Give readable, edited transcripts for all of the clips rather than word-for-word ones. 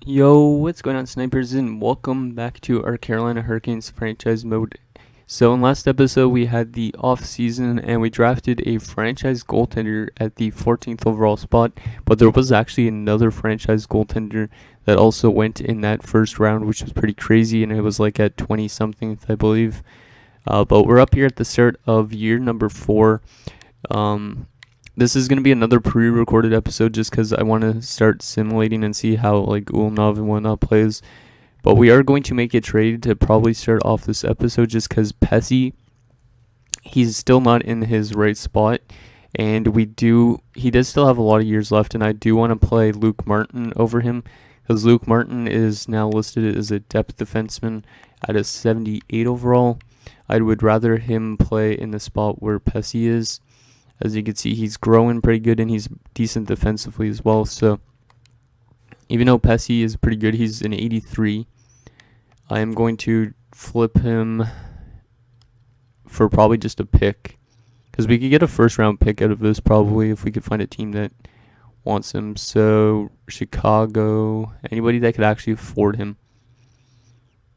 Yo, what's going on, snipers, and welcome back to our Carolina Hurricanes franchise mode. So in last episode, we had the off season and we drafted a franchise goaltender at the 14th overall spot, but there was actually another franchise goaltender that also went in that first round, which was pretty crazy, and it was like at 20 something, I believe. But we're up here at the start of year number 4. This is going to be another pre-recorded episode just because I want to start simulating and see how like Ulnov and whatnot plays. But we are going to make a trade to probably start off this episode just because Pesci, he's still not in his right spot. And he does still have a lot of years left, and I do want to play Luke Martin over him because Luke Martin is now listed as a depth defenseman at a 78 overall. I would rather him play in the spot where Pesci is. As you can see, he's growing pretty good and he's decent defensively as well. So even though Pesci is pretty good, he's an 83. I am going to flip him for probably just a pick, because we could get a first round pick out of this probably if we could find a team that wants him. So Chicago, anybody that could actually afford him.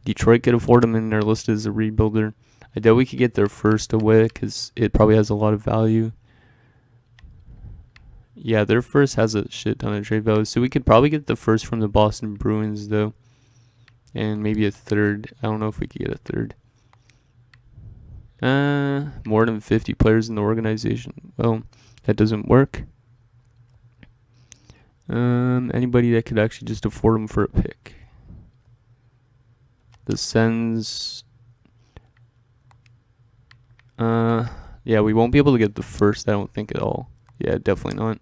Detroit could afford him and they're listed as a rebuilder. I doubt we could get their first away because it probably has a lot of value. Yeah, their first has a shit ton of trade value. So we could probably get the first from the Boston Bruins, though. And maybe a third. I don't know if we could get a third. More than 50 players in the organization. Well, that doesn't work. Anybody that could actually just afford them for a pick. The Sens. Yeah, we won't be able to get the first, I don't think, at all. Yeah, definitely not.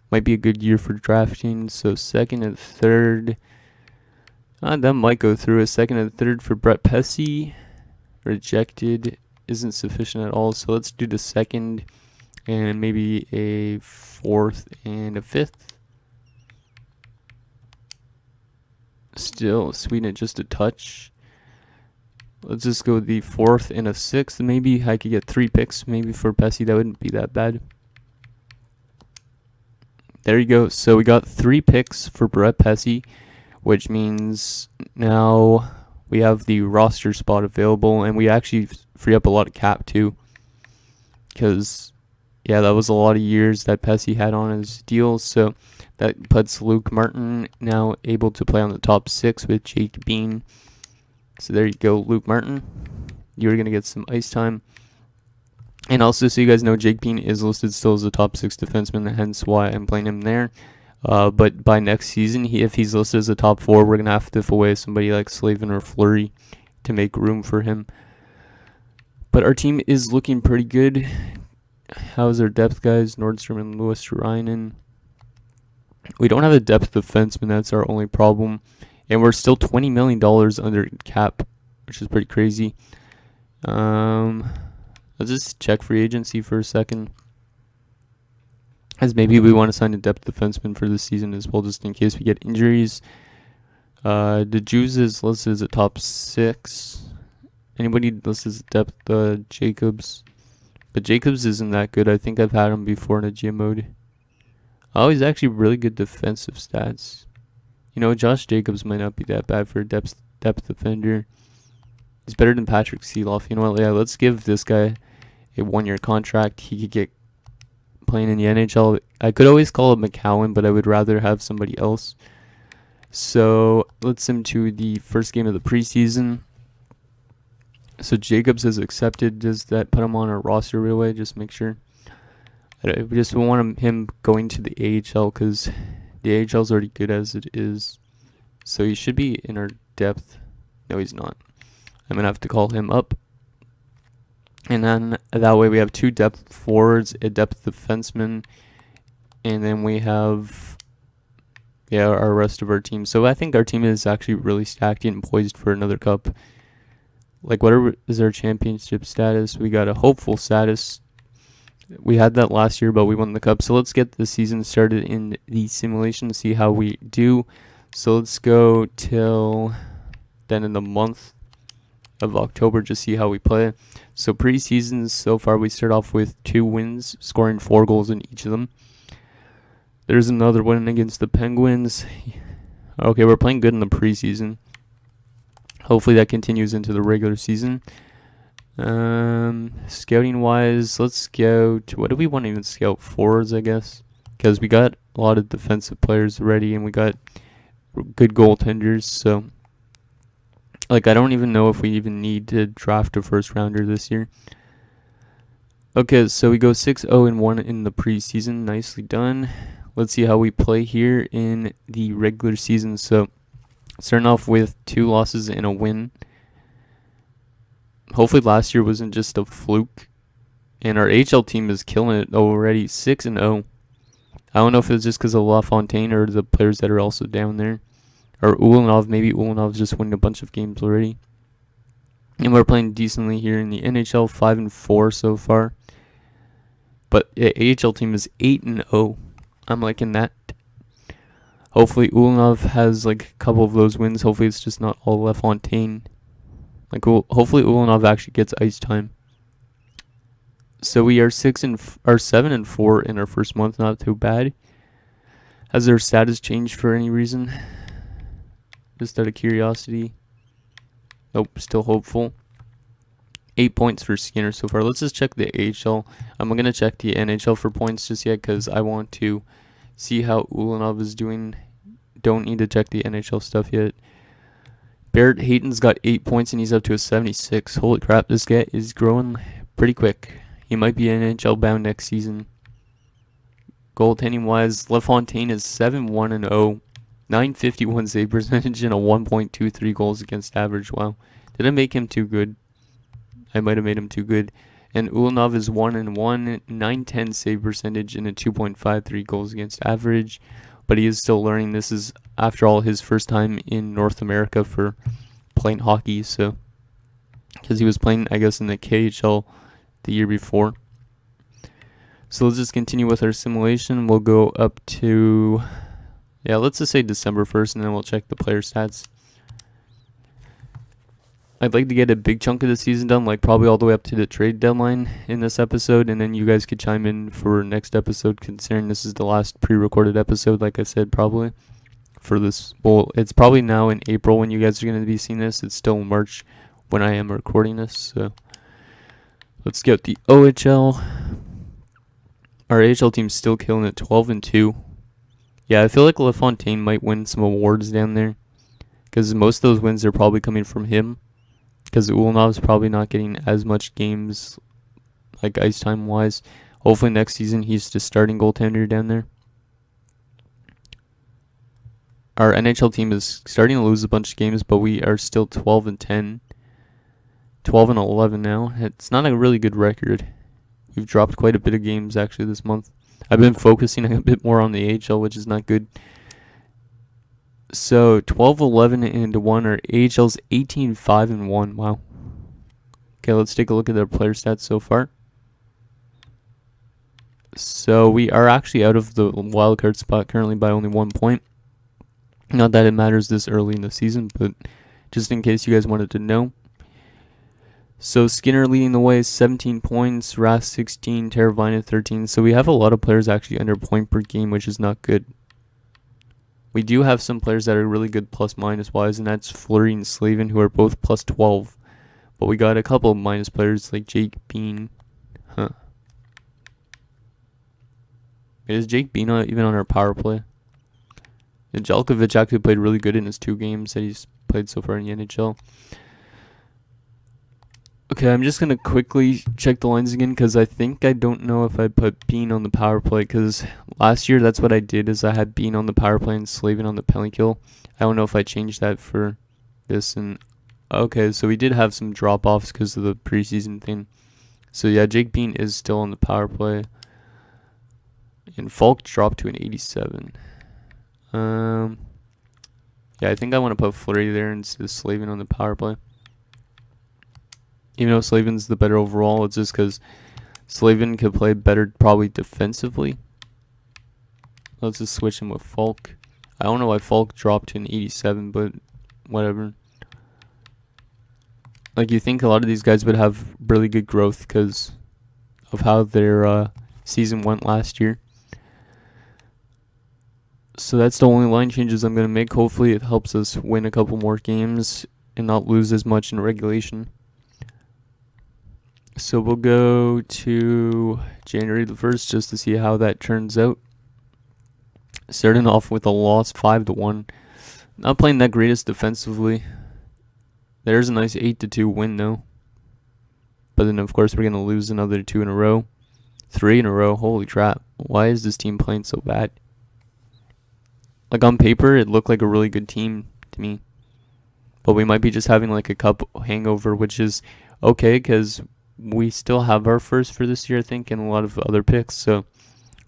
Might be a good year for drafting. So second and third. That might go through. A second and third for Brett Pesci. Rejected. Isn't sufficient at all. So let's do the second and maybe a fourth and a fifth. Still sweeten it just a touch. Let's just go the fourth and a sixth. Maybe I could get 3 picks maybe for Pesci. That wouldn't be that bad. There you go. So we got 3 picks for Brett Pesci, which means now we have the roster spot available, and we actually free up a lot of cap too. Because, yeah, that was a lot of years that Pesci had on his deal. So that puts Luke Martin now able to play on the top 6 with Jake Bean. So there you go, Luke Martin. You're going to get some ice time. And also, so you guys know, Jake Bean is listed still as a top 6 defenseman, hence why I'm playing him there. But by next season, if he's listed as a top 4, we're going to have to dip away somebody like Slavin or Fleury to make room for him. But our team is looking pretty good. How's our depth, guys? Nordstrom and Lewis Reinen. We don't have a depth defenseman. That's our only problem. And we're still $20 million under cap, which is pretty crazy. Let's just check free agency for a second. As maybe we want to sign a depth defenseman for this season as well, just in case we get injuries. The Jews is listed as a top 6. Anybody listed as depth? Jacobs. But Jacobs isn't that good. I think I've had him before in a GM mode. Oh, he's actually really good defensive stats. You know, Josh Jacobs might not be that bad for a depth defender. He's better than Patrick Seeloff. You know what? Yeah, let's give this guy a 1-year contract. He could get playing in the NHL. I could always call it McCowan, but I would rather have somebody else. So let's send him to the first game of the preseason. So Jacobs has accepted. Does that put him on our roster right away? Just make sure. We just want him going to the AHL because the AHL is already good as it is. So he should be in our depth. No, he's not. I'm going to have to call him up. And then that way we have 2 depth forwards, a depth defenseman, and then we have, yeah, our rest of our team. So I think our team is actually really stacked and poised for another cup. Like, whatever is our championship status, we got a hopeful status. We had that last year, but we won the cup. So let's get the season started in the simulation to see how we do. So let's go till then in the month of October, just see how we play. So preseasons so far, we start off with 2 wins, scoring 4 goals in each of them. There's another win against the Penguins. Okay, we're playing good in the preseason. Hopefully that continues into the regular season. Scouting wise, let's scout. What do we want to even scout? Forwards, I guess, because we got a lot of defensive players ready, and we got good goaltenders. So, like, I don't even know if we even need to draft a first rounder this year. Okay, so we go 6-0-1 in the preseason. Nicely done. Let's see how we play here in the regular season. So, starting off with 2 losses and a win. Hopefully last year wasn't just a fluke. And our HL team is killing it already, 6-0. I don't know if it's just because of LaFontaine or the players that are also down there. Or Ulanov, maybe Ulanov's just winning a bunch of games already. And we're playing decently here in the NHL, 5-4 so far. But the AHL team is 8-0. I'm liking that. Hopefully Ulanov has like a couple of those wins. Hopefully it's just not all LaFontaine. Like, hopefully Ulanov actually gets ice time. So we are 7-4 in our first month. Not too bad. Has their status changed for any reason? Just out of curiosity. Nope, still hopeful. 8 points for Skinner so far. Let's just check the AHL. I'm going to check the NHL for points just yet because I want to see how Ulanov is doing. Don't need to check the NHL stuff yet. Barrett Hayton's got 8 points and he's up to a 76. Holy crap, this guy is growing pretty quick. He might be NHL bound next season. Goaltending wise, LaFontaine is 7-1-0. 951 save percentage and a 1.23 goals against average. Wow. Did I make him too good? I might have made him too good. And Ulanov is 1-1, 910 save percentage and a 2.53 goals against average. But he is still learning. This is, after all, his first time in North America for playing hockey. So, because he was playing, I guess, in the KHL the year before. So let's just continue with our simulation. We'll go up to, yeah, let's just say December 1st, and then we'll check the player stats. I'd like to get a big chunk of the season done, like probably all the way up to the trade deadline in this episode, and then you guys could chime in for next episode, considering this is the last pre-recorded episode, like I said, probably. For this, well, it's probably now in April when you guys are going to be seeing this. It's still March when I am recording this, so let's get the OHL. Our AHL team's still killing it, 12-2. Yeah, I feel like LaFontaine might win some awards down there, because most of those wins are probably coming from him. Because Ulanov's probably not getting as much games, like ice time wise. Hopefully next season he's just starting goaltender down there. Our NHL team is starting to lose a bunch of games, but we are still 12-10. 12-11 now. It's not a really good record. We've dropped quite a bit of games actually this month. I've been focusing a bit more on the AHL, which is not good. So 12-11-1. Our AHL's 18-5-1. Wow. Okay, let's take a look at their player stats so far. So we are actually out of the wildcard spot currently by only 1 point. Not that it matters this early in the season, but just in case you guys wanted to know. So Skinner leading the way, 17 points, Ras 16, Teravina 13. So we have a lot of players actually under point per game, which is not good. We do have some players that are really good plus-minus wise, and that's Fleury and Slavin, who are both plus 12. But we got a couple of minus players like Jake Bean. Is Jake Bean even on our power play? And Jelkovic actually played really good in his 2 games that he's played so far in the NHL. Okay, I'm just going to quickly check the lines again because I think I don't know if I put Bean on the power play because last year that's what I did is I had Bean on the power play and Slavin on the penalty kill. I don't know if I changed that for this. And okay, so we did have some drop-offs because of the preseason thing. So yeah, Jake Bean is still on the power play. And Falk dropped to an 87. Yeah, I think I want to put Fleury there instead of Slavin on the power play. Even though Slavin's the better overall, it's just because Slavin could play better probably defensively. Let's just switch him with Falk. I don't know why Falk dropped to an 87, but whatever. Like, you think a lot of these guys would have really good growth because of how their season went last year. So that's the only line changes I'm going to make. Hopefully it helps us win a couple more games and not lose as much in regulation. So we'll go to January the 1st just to see how that turns out. Starting off with a loss 5-1. Not playing that greatest defensively. There's a nice 8-2 win though. But then of course we're going to lose another 2 in a row. 3 in a row. Holy crap. Why is this team playing so bad? Like on paper it looked like a really good team to me. But we might be just having like a cup hangover, which is okay because we still have our first for this year, I think, and a lot of other picks. So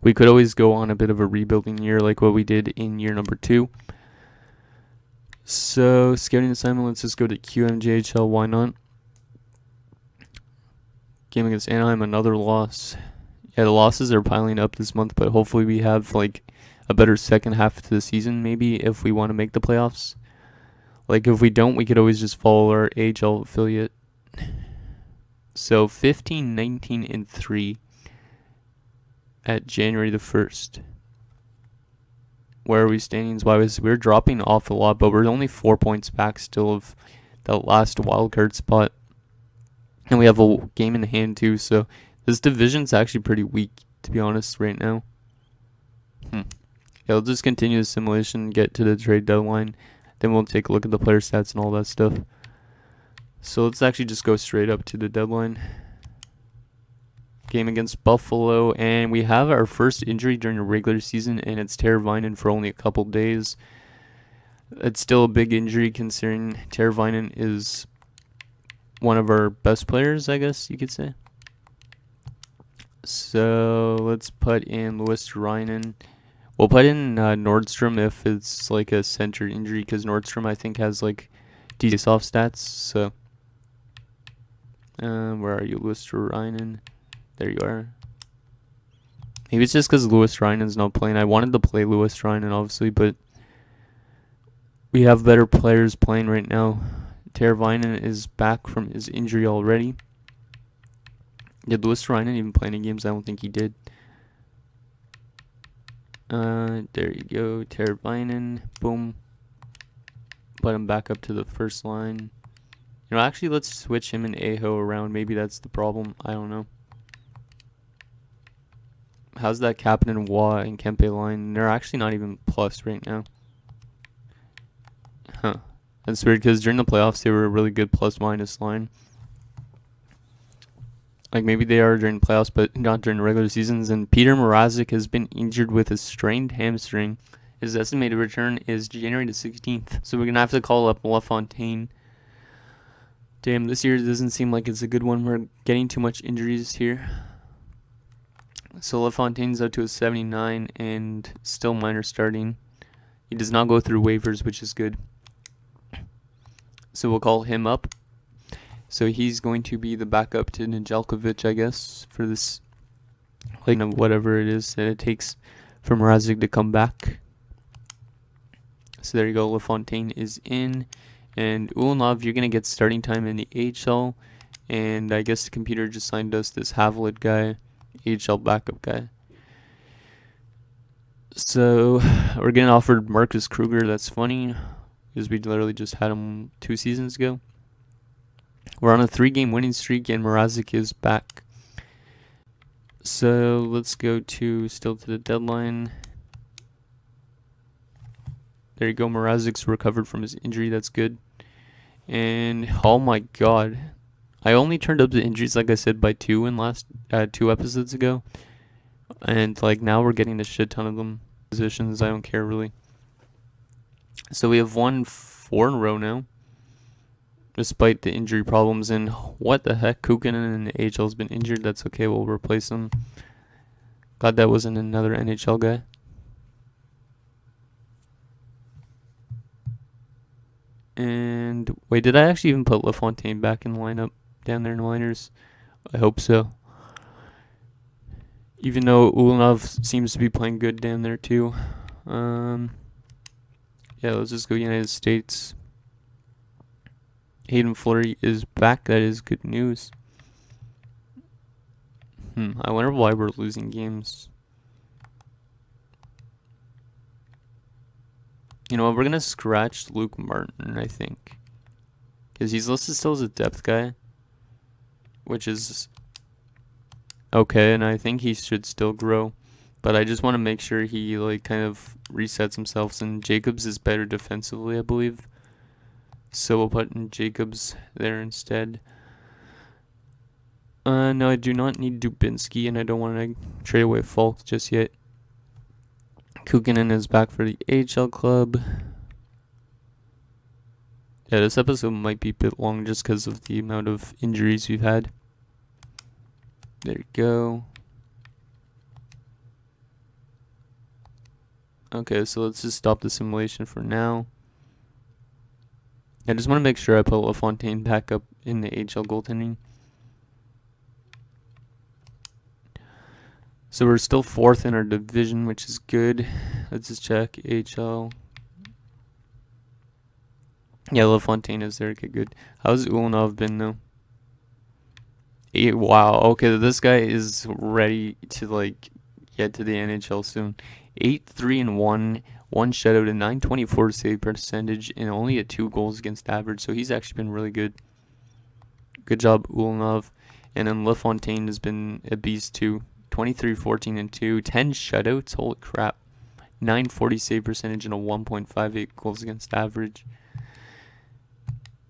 we could always go on a bit of a rebuilding year like what we did in year number 2. So scouting assignment, let's just go to QMJHL. Why not? Game against Anaheim, another loss. Yeah, the losses are piling up this month, but hopefully we have like a better second half to the season maybe if we want to make the playoffs. Like if we don't, we could always just follow our AHL affiliate. So 15, 19, and 3 at January the 1st. Where are we standings-wise? We're dropping off a lot, but we're only 4 points back still of that last wildcard spot. And we have a game in hand too, so this division's actually pretty weak, to be honest, right now. Yeah, we'll just continue the simulation, get to the trade deadline. Then we'll take a look at the player stats and all that stuff. So let's actually just go straight up to the deadline. Game against Buffalo, and we have our first injury during the regular season, and it's Teravainen for only a couple days. It's still a big injury considering Teravainen is one of our best players, I guess you could say. So let's put in Louis Reinen. We'll put in Nordstrom if it's like a center injury, because Nordstrom I think has like decent soft stats. So where are you, Louis Reinen? There you are. Maybe it's just because Louis Reinen's not playing. I wanted to play Louis Reinen obviously, but we have better players playing right now. Teravainen is back from his injury already. Did Louis Reinen even play any games? I don't think he did. There you go, Teravainen. Boom. Put him back up to the first line. You know, actually, let's switch him and Aho around. Maybe that's the problem. I don't know. How's that Kapanen and Waugh and Kempe line? They're actually not even plus right now. Huh. That's weird because during the playoffs they were a really good plus-minus line. Like maybe they are during playoffs, but not during regular seasons. And Peter Mrazek has been injured with a strained hamstring. His estimated return is January the 16th. So we're going to have to call up LaFontaine. Damn, this year doesn't seem like it's a good one. We're getting too much injuries here. So LaFontaine's out to a 79 and still minor starting. He does not go through waivers, which is good. So we'll call him up. So he's going to be the backup to Nedeljkovic, I guess, for this, like, whatever it is that it takes for Mrazek to come back. So there you go, LaFontaine is in. And Ulanov, you're going to get starting time in the AHL. And I guess the computer just signed us this Havlet guy, AHL backup guy. So we're getting offered Marcus Kruger. That's funny, because we literally just had him 2 seasons ago. We're on a 3-game winning streak, and Mrazek is back. So let's go still to the deadline. There you go, Mrazek's recovered from his injury. That's good. And oh my god, I only turned up the injuries, like I said, by 2 in last 2 episodes ago. And like now we're getting a shit ton of them. Positions, I don't care really. So we have won 4 in a row now, despite the injury problems. And what the heck, Kukkonen in the AHL has been injured. That's okay, we'll replace him. Glad that wasn't another NHL guy. And wait, did I actually even put LaFontaine back in the lineup down there in the minors? I hope so. Even though Ulanov seems to be playing good down there too. Yeah, let's just go United States. Hayden Fleury is back. That is good news. I wonder why we're losing games. You know what? We're going to scratch Luke Martin, I think. Because he's listed still as a depth guy. Which is okay, and I think he should still grow. But I just want to make sure he, like, kind of resets himself. And Jacobs is better defensively, I believe. So we'll put in Jacobs there instead. No, I do not need Dubinsky, and I don't want to trade away Falk just yet. Kukkonen is back for the AHL club. Yeah, this episode might be a bit long just because of the amount of injuries we've had. There you go. Okay, so let's just stop the simulation for now. I just want to make sure I put LaFontaine back up in the AHL goaltending. So we're still 4th in our division, which is good. Let's just check AHL. Yeah, LaFontaine is there. Okay, good. How's Ulanov been, though? Wow. Okay, this guy is ready to, like, get to the NHL soon. 8-3-1, 1 shutout, a 924 save percentage, and only a 2 goals against average. So he's actually been really good. Good job, Ulanov. And then LaFontaine has been a beast, too. 23-14-2, 10 shutouts. Holy crap. 940 save percentage and a 1.58 goals against average.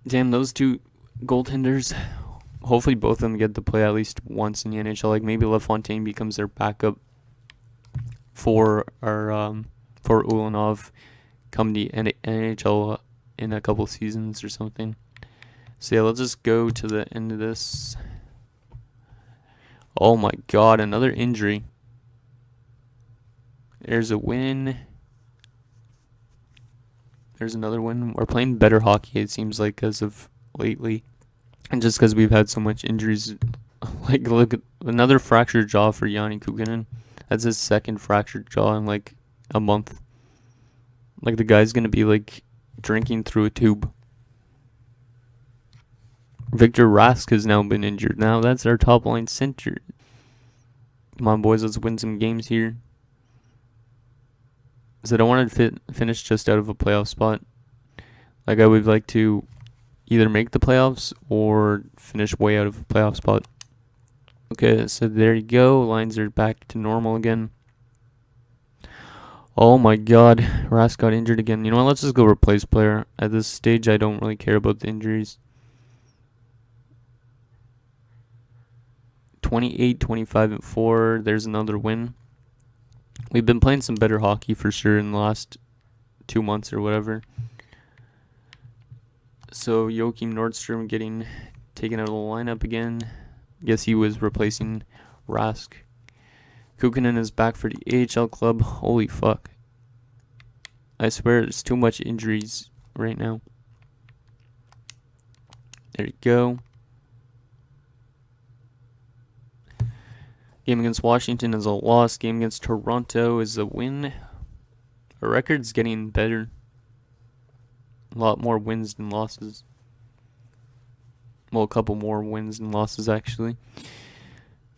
Damn, those 2 goaltenders, hopefully both of them get to play at least once in the NHL. Like, maybe LaFontaine becomes their backup for Ulanov come the NHL in a couple seasons or something. So yeah, let's just go to the end of this. Oh my god, another injury. There's a win. There's another win. We're playing better hockey, it seems like, as of lately. And just because we've had so much injuries. Like, look at another fractured jaw for Yanni Kukkonen. That's his 2nd fractured jaw in, like, a month. Like, the guy's going to be, like, drinking through a tube. Victor Rask has now been injured. Now that's our top line center. Come on, boys, let's win some games here. So I don't want to finish just out of a playoff spot. Like, I would like to either make the playoffs or finish way out of a playoff spot. Okay, so there you go. Lines are back to normal again. Oh my god, Rask got injured again. You know what, let's just go replace player. At this stage, I don't really care about the injuries. 28, 25, and 4. There's another win. We've been playing some better hockey for sure in the last 2 months or whatever. So Joachim Nordstrom getting taken out of the lineup again. Guess he was replacing Rask. Kukkonen is back for the AHL club. Holy fuck. I swear there's too much injuries right now. There you go. Game against Washington is a loss. Game against Toronto is a win. Our record's getting better. A lot more wins than losses. Well, a couple more wins than losses, actually.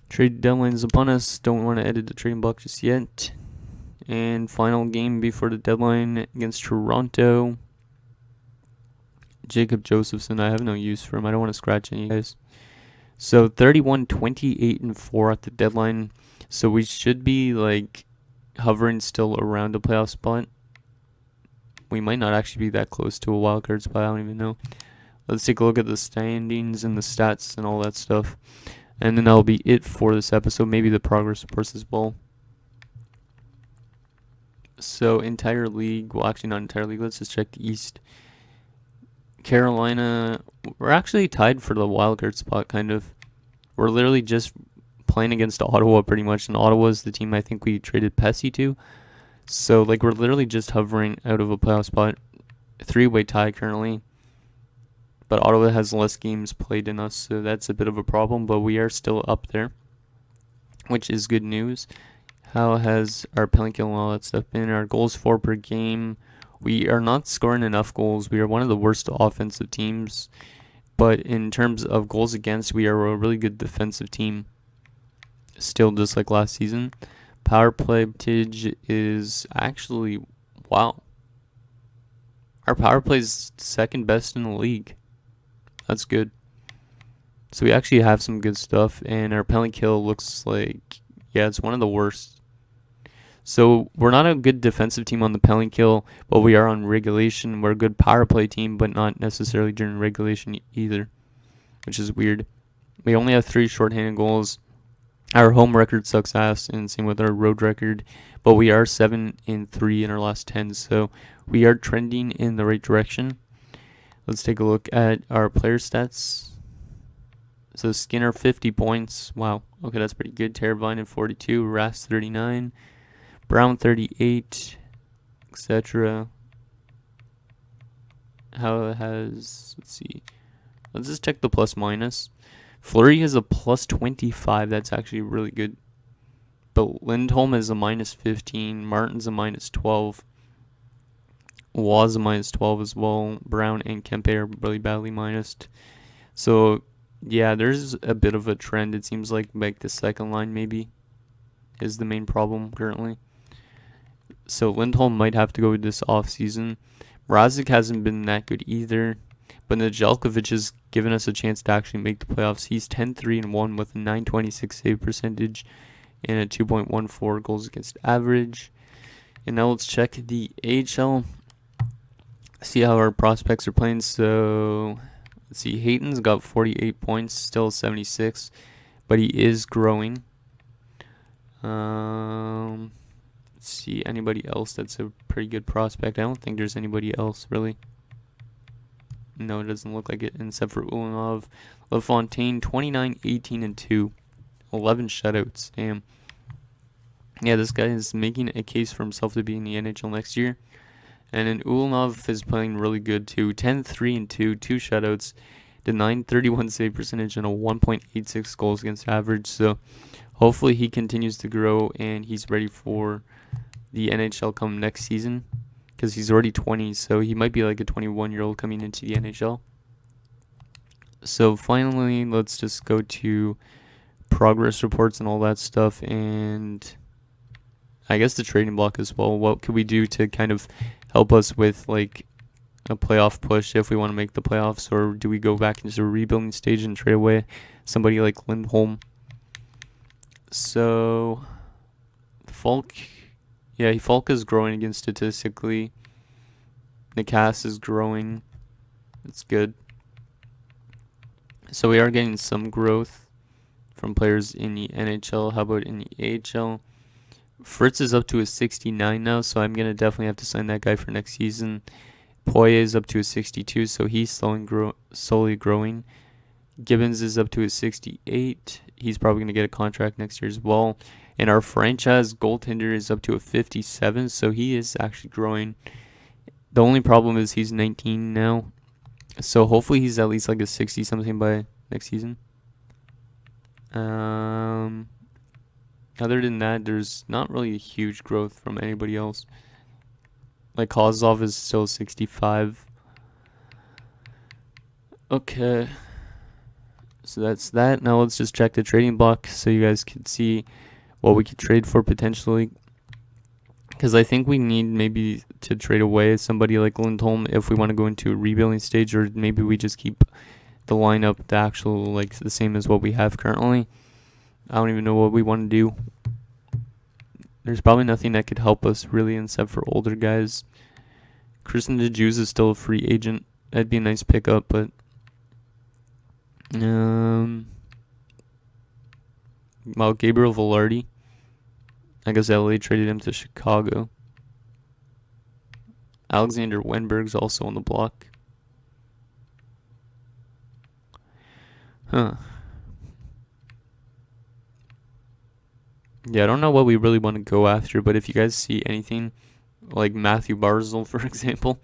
Trade deadline's upon us. Don't want to edit the trading block just yet. And final game before the deadline against Toronto. Jacob Josephson. I have no use for him. I don't want to scratch any guys. So 31, 28, and 4 at the deadline. So we should be like hovering still around the playoff spot. We might not actually be that close to a wild card spot. I don't even know. Let's take a look at the standings and the stats and all that stuff. And then that'll be it for this episode. Maybe the progress reports as well. So entire league. Well, actually not entire league. Let's just check the East. Carolina, we're actually tied for the wildcard spot, kind of. We're literally just playing against Ottawa, pretty much, and Ottawa's the team I think we traded Pesci to. So, like, we're literally just hovering out of a playoff spot. 3-way tie currently. But Ottawa has less games played than us, so that's a bit of a problem, but we are still up there, which is good news. How has our penalty kill and all that stuff been? Our goals for per game. We are not scoring enough goals. We are one of the worst offensive teams. But in terms of goals against, we are a really good defensive team. Still just like last season. Power play percentage is actually, wow. Our power play is second best in the league. That's good. So we actually have some good stuff, and our penalty kill looks like, yeah, it's one of the worst. So we're not a good defensive team on the penalty kill, but we are on regulation. We're a good power play team, but not necessarily during regulation either, which is weird. We only have 3 shorthanded goals. Our home record sucks ass, and same with our road record, but we are 7-3 in our last 10, so we are trending in the right direction. Let's take a look at our player stats. So Skinner 50 points. Wow. Okay, that's pretty good. Teravainen 42, Ras 39, Brown 38, etc. How has, let's see. Let's just check the plus minus. Fleury is a plus 25. That's actually really good. But Lindholm is a minus 15. Martin's a minus 12. Waz a minus 12 as well. Brown and Kempe are really badly minused. So, yeah, there's a bit of a trend. It seems like the second line maybe is the main problem currently. So Lindholm might have to go this offseason. Mrazek hasn't been that good either. But Nedeljkovic has given us a chance to actually make the playoffs. He's 10-3-1 with a .926 save percentage and a 2.14 goals against average. And now let's check the AHL. See how our prospects are playing. So let's see. Hayton's got 48 points, still 76, but he is growing. Let's see. Anybody else that's a pretty good prospect? I don't think there's anybody else really. No, it doesn't look like it, except for Ulanov. LaFontaine, 29, 18, and 2. 11 shutouts. Damn. Yeah, this guy is making a case for himself to be in the NHL next year. And then Ulanov is playing really good too. 10, 3, and 2. 2 shutouts. The .931 save percentage and a 1.86 goals against average. So hopefully he continues to grow and he's ready for the NHL come next season. Because he's already 20, so he might be like a 21-year-old coming into the NHL. So finally, let's just go to progress reports and all that stuff, and I guess the trading block as well. What could we do to kind of help us with like a playoff push if we want to make the playoffs, or do we go back into a rebuilding stage and trade away somebody like Lindholm? So Falk. Yeah, Falk is growing again statistically. Nikas is growing. It's good. So we are getting some growth from players in the NHL. How about in the AHL? Fritz is up to a 69 now, so I'm going to definitely have to sign that guy for next season. Poirier is up to a 62, so he's slowly growing. Gibbons is up to a 68. He's probably going to get a contract next year as well. And our franchise goaltender is up to a 57, so he is actually growing. The only problem is he's 19 now, so hopefully he's at least like a 60-something by next season. Other than that, there's not really a huge growth from anybody else. Like Kozlov is still 65. Okay. So that's that. Now let's just check the trading block so you guys can see what we could trade for potentially. Because I think we need maybe to trade away somebody like Lindholm if we want to go into a rebuilding stage, or maybe we just keep the lineup the actual like the same as what we have currently. I don't even know what we want to do. There's probably nothing that could help us really except for older guys. Christian DeJews is still a free agent. That'd be a nice pickup, but well, Gabriel Velarde. I guess LA traded him to Chicago. Alexander Wenberg's also on the block. Huh. Yeah, I don't know what we really want to go after, but if you guys see anything like Matthew Barzal, for example,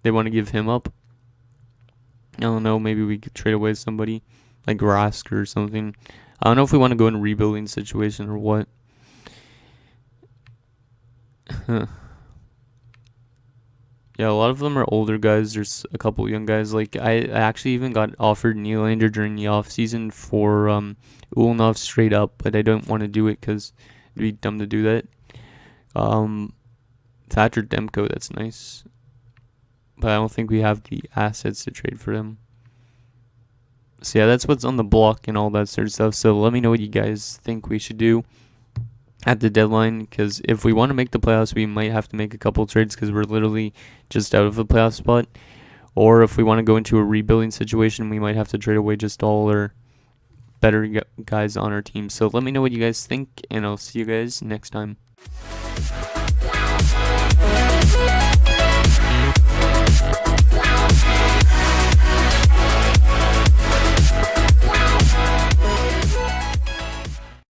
they want to give him up. I don't know, maybe we could trade away somebody like Rask or something. I don't know if we want to go in a rebuilding situation or what. Yeah, a lot of them are older guys. There's a couple young guys. Like I actually even got offered Nylander during the off season for Ulanov straight up, but I don't want to do it because it'd be dumb to do that. Thatcher Demko, that's nice. but I don't think we have the assets to trade for him. So yeah, that's what's on the block and all that sort of stuff. So let me know what you guys think we should do at the deadline, because if we want to make the playoffs, we might have to make a couple trades because we're literally just out of a playoff spot. Or if we want to go into a rebuilding situation, we might have to trade away just all our better guys on our team. So let me know what you guys think, and I'll see you guys next time.